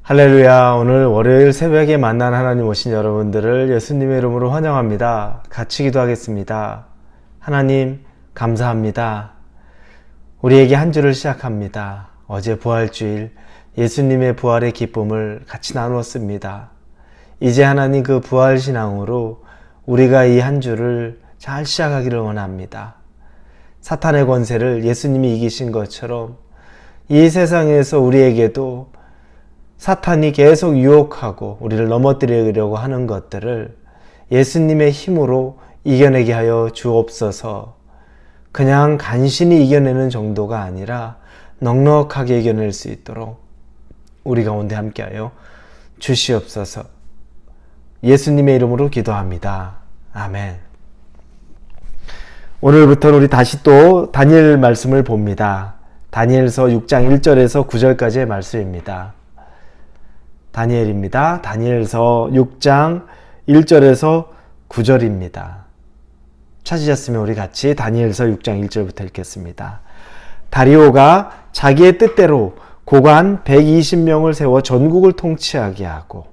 할렐루야. 오늘 월요일 새벽에 만난 하나님 오신 여러분들을 예수님의 이름으로 환영합니다. 같이 기도하겠습니다. 하나님 감사합니다. 우리에게 한 주를 시작합니다. 어제 부활주일 예수님의 부활의 기쁨을 같이 나누었습니다. 이제 하나님 그 부활신앙으로 우리가 이 한 주를 잘 시작하기를 원합니다. 사탄의 권세를 예수님이 이기신 것처럼 이 세상에서 우리에게도 사탄이 계속 유혹하고 우리를 넘어뜨리려고 하는 것들을 예수님의 힘으로 이겨내게 하여 주옵소서. 그냥 간신히 이겨내는 정도가 아니라 넉넉하게 이겨낼 수 있도록 우리 가운데 함께하여 주시옵소서. 예수님의 이름으로 기도합니다. 아멘. 오늘부터는 우리 다시 또 다니엘 말씀을 봅니다. 다니엘서 6장 1절에서 9절까지의 말씀입니다. 다니엘입니다. 다니엘서 6장 1절에서 9절입니다. 찾으셨으면 우리 같이 다니엘서 6장 1절부터 읽겠습니다. 다리오가 자기의 뜻대로 고관 120명을 세워 전국을 통치하게 하고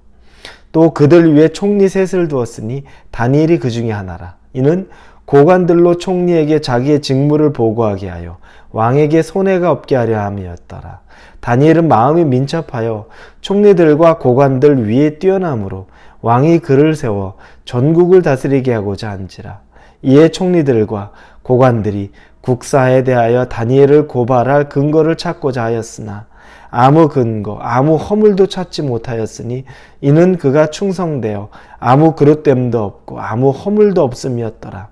또 그들 위에 총리 셋을 두었으니 다니엘이 그 중에 하나라. 이는 고관들로 총리에게 자기의 직무를 보고하게 하여 왕에게 손해가 없게 하려 함이었더라. 다니엘은 마음이 민첩하여 총리들과 고관들 위에 뛰어남으로 왕이 그를 세워 전국을 다스리게 하고자 한지라. 이에 총리들과 고관들이 국사에 대하여 다니엘을 고발할 근거를 찾고자 하였으나 아무 근거, 아무 허물도 찾지 못하였으니 이는 그가 충성되어 아무 그릇됨도 없고 아무 허물도 없음이었더라.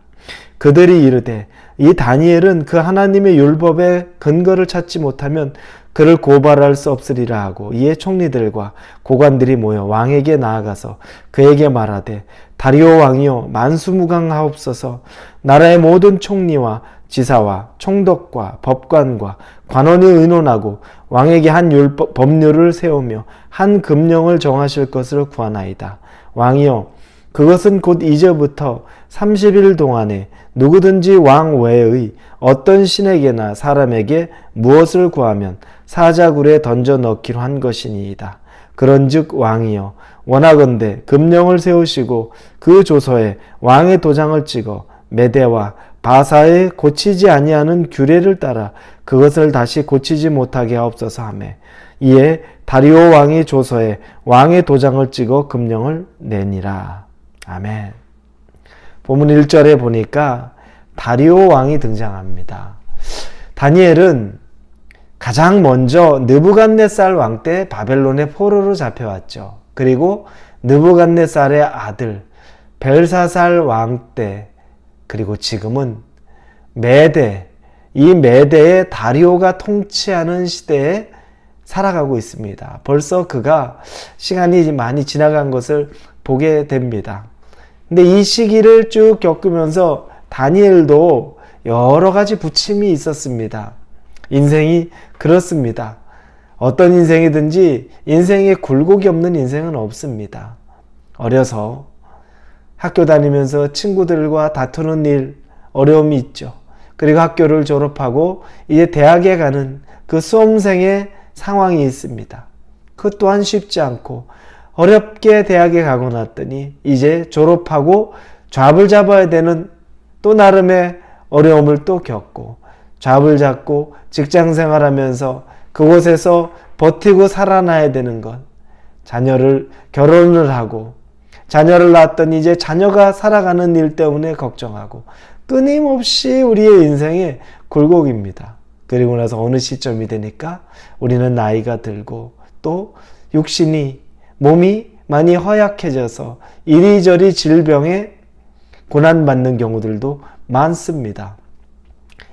그들이 이르되 이 다니엘은 그 하나님의 율법에 근거를 찾지 못하면 그를 고발할 수 없으리라 하고 이에 총리들과 고관들이 모여 왕에게 나아가서 그에게 말하되 다리오 왕이여 만수무강하옵소서. 나라의 모든 총리와 지사와 총독과 법관과 관원이 의논하고 왕에게 한 법률을 세우며 한 금령을 정하실 것을 구하나이다. 왕이여 그것은 곧 이제부터 30일 동안에 누구든지 왕 외의 어떤 신에게나 사람에게 무엇을 구하면 사자굴에 던져 넣기로 한 것이니이다. 그런즉 왕이여 원하건대 금령을 세우시고 그 조서에 왕의 도장을 찍어 메대와 바사에 고치지 아니하는 규례를 따라 그것을 다시 고치지 못하게 하옵소서 하매 이에 다리오 왕이 조서에 왕의 도장을 찍어 금령을 내니라. 아멘. 본문 1절에 보니까 다리오 왕이 등장합니다. 다니엘은 가장 먼저 느부갓네살 왕 때 바벨론의 포로로 잡혀왔죠. 그리고 느부갓네살의 아들 벨사살 왕 때, 그리고 지금은 메대, 이 메대의 다리오가 통치하는 시대에 살아가고 있습니다. 벌써 그가 시간이 많이 지나간 것을 보게 됩니다. 근데 이 시기를 쭉 겪으면서 다니엘도 여러 가지 부침이 있었습니다. 인생이 그렇습니다. 어떤 인생이든지 인생에 굴곡이 없는 인생은 없습니다. 어려서 학교 다니면서 친구들과 다투는 일, 어려움이 있죠. 그리고 학교를 졸업하고 이제 대학에 가는 그 수험생의 상황이 있습니다. 그 또한 쉽지 않고 어렵게 대학에 가고 났더니 이제 졸업하고 잡을 잡아야 되는 또 나름의 어려움을 또 겪고 잡을 잡고 직장 생활하면서 그곳에서 버티고 살아나야 되는 것, 결혼을 하고 자녀를 낳았더니 이제 자녀가 살아가는 일 때문에 걱정하고 끊임없이 우리의 인생의 굴곡입니다. 그리고 나서 어느 시점이 되니까 우리는 나이가 들고 또 몸이 많이 허약해져서 이리저리 질병에 고난받는 경우들도 많습니다.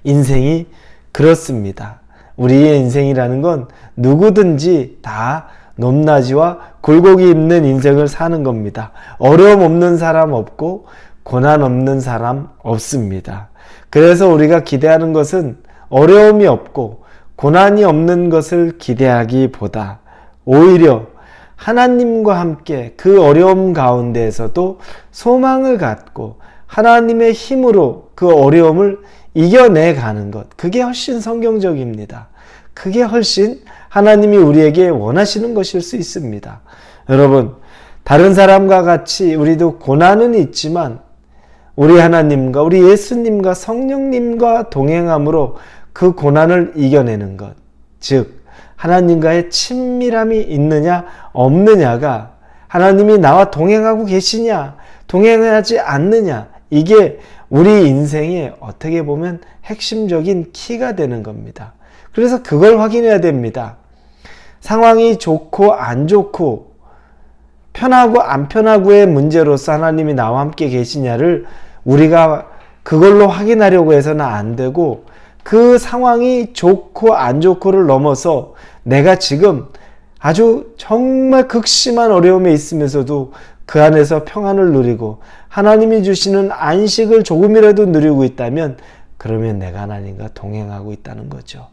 인생이 그렇습니다. 우리의 인생이라는 건 누구든지 다 높낮이와 굴곡이 있는 인생을 사는 겁니다. 어려움 없는 사람 없고 고난 없는 사람 없습니다. 그래서 우리가 기대하는 것은 어려움이 없고 고난이 없는 것을 기대하기보다 오히려 하나님과 함께 그 어려움 가운데에서도 소망을 갖고 하나님의 힘으로 그 어려움을 이겨내가는 것, 그게 훨씬 성경적입니다. 그게 훨씬 하나님이 우리에게 원하시는 것일 수 있습니다. 여러분, 다른 사람과 같이 우리도 고난은 있지만 우리 하나님과 우리 예수님과 성령님과 동행함으로 그 고난을 이겨내는 것, 즉 하나님과의 친밀함이 있느냐 없느냐가, 하나님이 나와 동행하고 계시냐 동행하지 않느냐, 이게 우리 인생의 어떻게 보면 핵심적인 키가 되는 겁니다. 그래서 그걸 확인해야 됩니다. 상황이 좋고 안 좋고 편하고 안 편하고의 문제로서 하나님이 나와 함께 계시냐를 우리가 그걸로 확인하려고 해서는 안 되고, 그 상황이 좋고 안 좋고를 넘어서 내가 지금 아주 정말 극심한 어려움에 있으면서도 그 안에서 평안을 누리고 하나님이 주시는 안식을 조금이라도 누리고 있다면, 그러면 내가 하나님과 동행하고 있다는 거죠.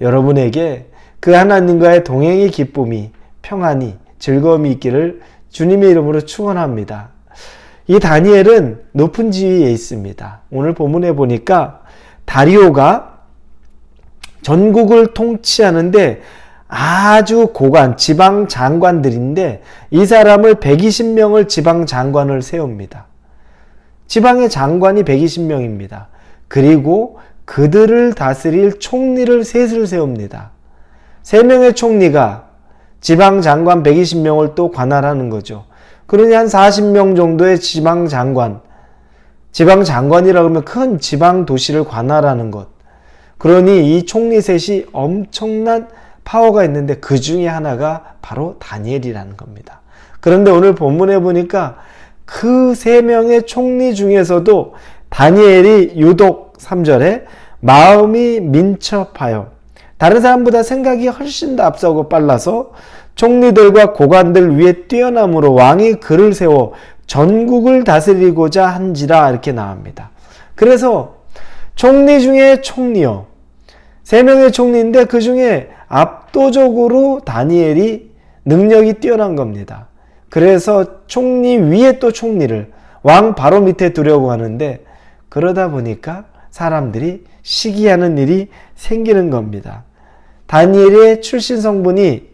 여러분에게 그 하나님과의 동행의 기쁨이, 평안이, 즐거움이 있기를 주님의 이름으로 축원합니다. 이 다니엘은 높은 지위에 있습니다. 오늘 본문에 보니까 다리오가 전국을 통치하는데 아주 고관, 지방 장관들인데 이 사람을 120명을 지방 장관을 세웁니다. 지방의 장관이 120명입니다. 그리고 그들을 다스릴 총리를 셋을 세웁니다. 3명의 총리가 지방 장관 120명을 또 관할하는 거죠. 그러니 한 40명 정도의 지방 장관, 지방 장관이라고 하면 큰 지방 도시를 관할하는 것. 그러니 이 총리 셋이 엄청난 파워가 있는데 그 중에 하나가 바로 다니엘이라는 겁니다. 그런데 오늘 본문에 보니까 그 3명의 총리 중에서도 다니엘이 유독 3절에 마음이 민첩하여, 다른 사람보다 생각이 훨씬 더 앞서고 빨라서 총리들과 고관들 위에 뛰어남으로 왕이 그를 세워 전국을 다스리고자 한지라, 이렇게 나옵니다. 그래서 총리 중에 총리요, 3명의 총리인데 그 중에 압도적으로 다니엘이 능력이 뛰어난 겁니다. 그래서 총리 위에 또 총리를 왕 바로 밑에 두려고 하는데, 그러다 보니까 사람들이 시기하는 일이 생기는 겁니다. 다니엘의 출신 성분이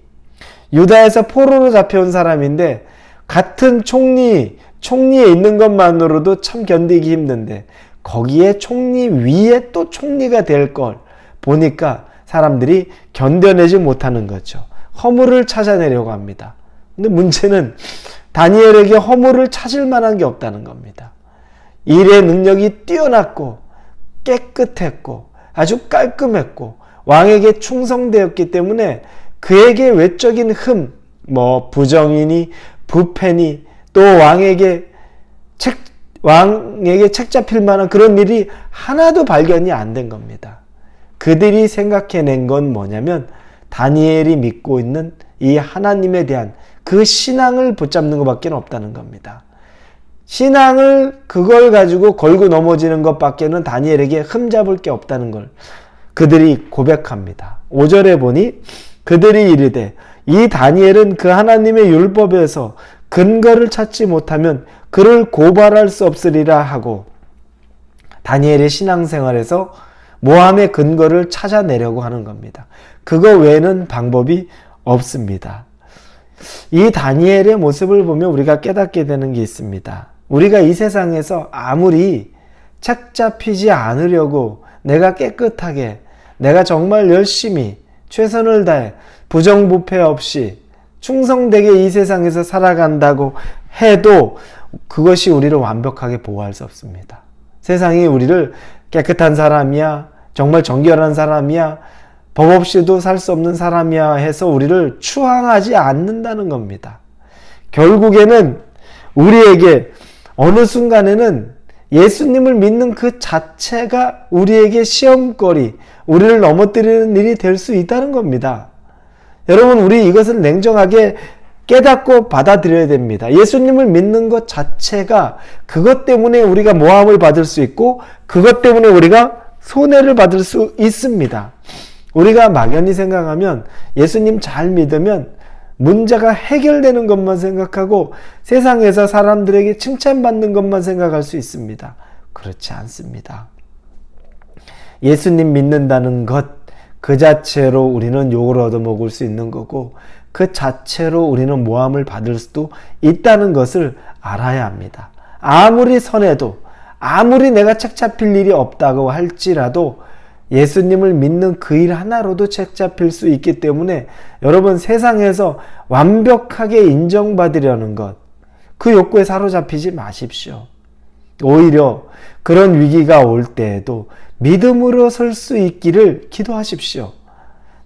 유다에서 포로로 잡혀온 사람인데, 같은 총리에 있는 것만으로도 참 견디기 힘든데 거기에 총리 위에 또 총리가 될 걸 보니까 사람들이 견뎌내지 못하는 거죠. 허물을 찾아내려고 합니다. 근데 문제는 다니엘에게 허물을 찾을 만한 게 없다는 겁니다. 일의 능력이 뛰어났고 깨끗했고 아주 깔끔했고 왕에게 충성되었기 때문에 그에게 외적인 흠, 부정이니 부패니 또 왕에게 책 잡힐 만한 그런 일이 하나도 발견이 안 된 겁니다. 그들이 생각해낸 건 뭐냐면 다니엘이 믿고 있는 이 하나님에 대한 그 신앙을 붙잡는 것밖에 없다는 겁니다. 신앙을 그걸 가지고 걸고 넘어지는 것밖에는 다니엘에게 흠잡을 게 없다는 걸 그들이 고백합니다. 5절에 보니 그들이 이르되 이 다니엘은 그 하나님의 율법에서 근거를 찾지 못하면 그를 고발할 수 없으리라 하고, 다니엘의 신앙생활에서 모함의 근거를 찾아내려고 하는 겁니다. 그거 외에는 방법이 없습니다. 이 다니엘의 모습을 보면 우리가 깨닫게 되는 게 있습니다. 우리가 이 세상에서 아무리 책 잡히지 않으려고 내가 깨끗하게, 내가 정말 열심히 최선을 다해 부정부패 없이 충성되게 이 세상에서 살아간다고 해도 그것이 우리를 완벽하게 보호할 수 없습니다. 세상이 우리를 깨끗한 사람이야, 정말 정결한 사람이야, 법 없이도 살 수 없는 사람이야 해서 우리를 추앙하지 않는다는 겁니다. 결국에는 우리에게 어느 순간에는 예수님을 믿는 그 자체가 우리에게 시험거리, 우리를 넘어뜨리는 일이 될 수 있다는 겁니다. 여러분, 우리 이것을 냉정하게 깨닫고 받아들여야 됩니다. 예수님을 믿는 것 자체가 그것 때문에 우리가 모함을 받을 수 있고 그것 때문에 우리가 손해를 받을 수 있습니다. 우리가 막연히 생각하면 예수님 잘 믿으면 문제가 해결되는 것만 생각하고 세상에서 사람들에게 칭찬받는 것만 생각할 수 있습니다. 그렇지 않습니다. 예수님 믿는다는 것, 그 자체로 우리는 욕을 얻어먹을 수 있는 거고 그 자체로 우리는 모함을 받을 수도 있다는 것을 알아야 합니다. 아무리 선해도 아무리 내가 책 잡힐 일이 없다고 할지라도 예수님을 믿는 그 일 하나로도 책 잡힐 수 있기 때문에 여러분 세상에서 완벽하게 인정받으려는 것, 그 욕구에 사로잡히지 마십시오. 오히려 그런 위기가 올 때에도 믿음으로 설 수 있기를 기도하십시오.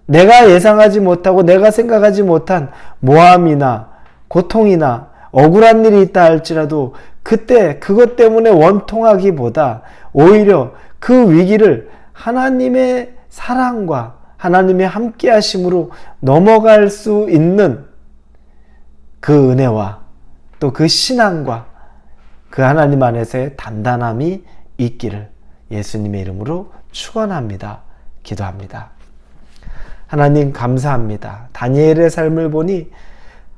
내가 예상하지 못하고 내가 생각하지 못한 모함이나 고통이나 억울한 일이 있다 할지라도 그때 그것 때문에 원통하기보다 오히려 그 위기를 하나님의 사랑과 하나님의 함께 하심으로 넘어갈 수 있는 그 은혜와 또 그 신앙과 그 하나님 안에서의 단단함이 있기를 예수님의 이름으로 축원합니다. 기도합니다. 하나님 감사합니다. 다니엘의 삶을 보니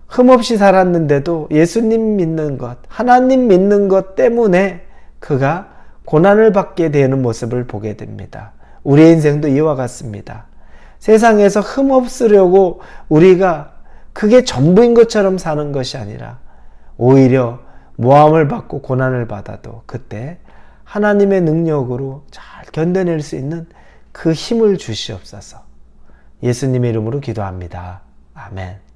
흠없이 살았는데도 예수님 믿는 것, 하나님 믿는 것 때문에 그가 고난을 받게 되는 모습을 보게 됩니다. 우리의 인생도 이와 같습니다. 세상에서 흠없으려고 우리가 그게 전부인 것처럼 사는 것이 아니라 오히려 모함을 받고 고난을 받아도 그때 하나님의 능력으로 잘 견뎌낼 수 있는 그 힘을 주시옵소서. 예수님의 이름으로 기도합니다. 아멘.